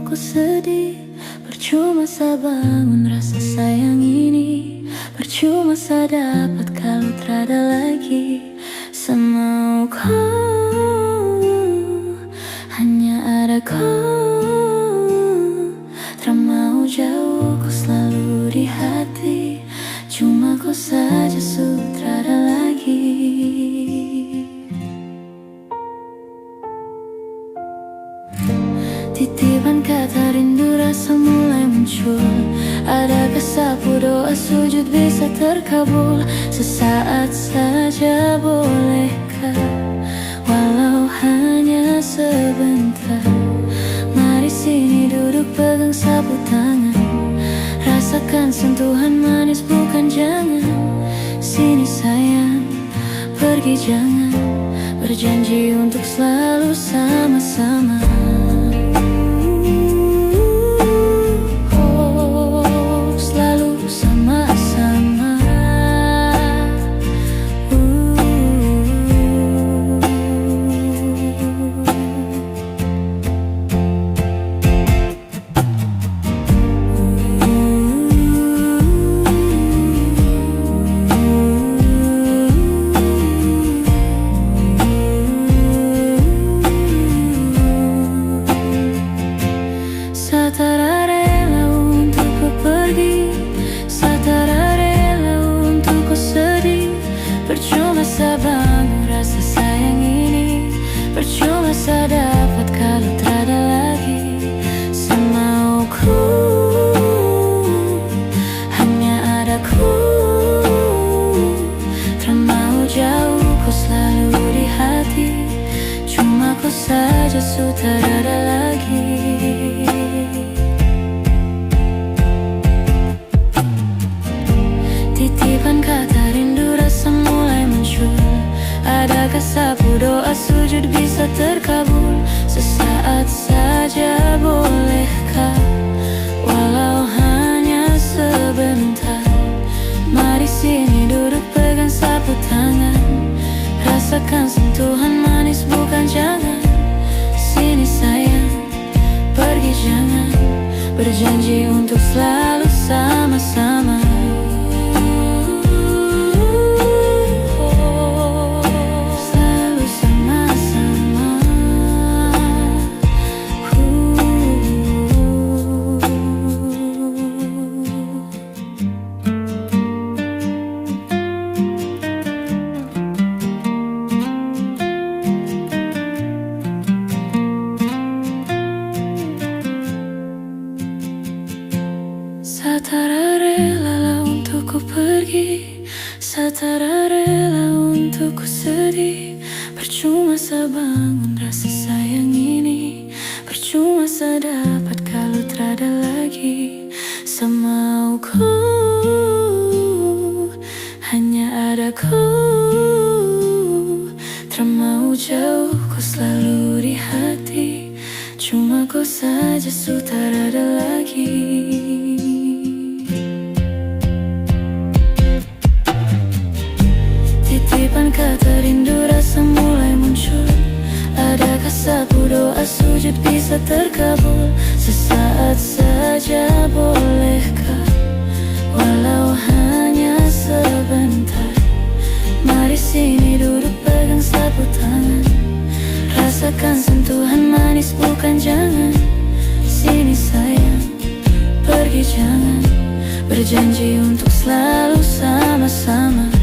ku sedih. Percuma saya bangun rasa sayang ini, percuma saya dapat kalau terada lagi. Semau kau, hanya ada kau. Tak mau jauh, kau selalu di hati. Cuma kau saja sutrada lagi. Titipan kata rindu rasa mulai muncul. Adakah sapu doa sujud bisa terkabul? Sesaat saja bolehkah, walau hanya sebentar. Mari sini duduk pegang sapu tangan, rasakan sentuhan manis bukan jangan. Sini sayang, pergi jangan, berjanji untuk selalu sama-sama. Percuma saya bangun rasa sayang ini, percuma saya dapat kalau terada lagi. Semauku, hanya ada ku. Tak mau jauh, kau selalu di hati. Cuma kau saja sudah ada lagi. Titipan kata rindu rasa mulai muncul. Adakah sapu doa sujud bisa terkabul? Sesaat saja bolehkah, walau hanya sebentar. Mari sini duduk pegang sapu tangan, rasakan sentuhan manis bukan jangan. Sini sayang, pergi jangan, berjanji untuk selalu sama-sama. Saya tak rela untuk ku pergi, saya tak rela untuk ku sedih. Percuma saya bangun rasa sayang ini, percuma saya dapat kalau terada lagi. Semauku, hanya ada kau. Tak mau jauh, kau selalu di hati. Cuma kau saja sudah ada lagi. Titipan kata rindu rasa mulai muncul. Adakah sapu doa sujud bisa terkabul? Sesaat saja bolehkah, walau hanya sebentar. Mari sini duduk pegang sapu tangan, rasakan sentuhan manis bukan jangan. Sini sayang, pergi jangan, berjanji untuk selalu sama-sama.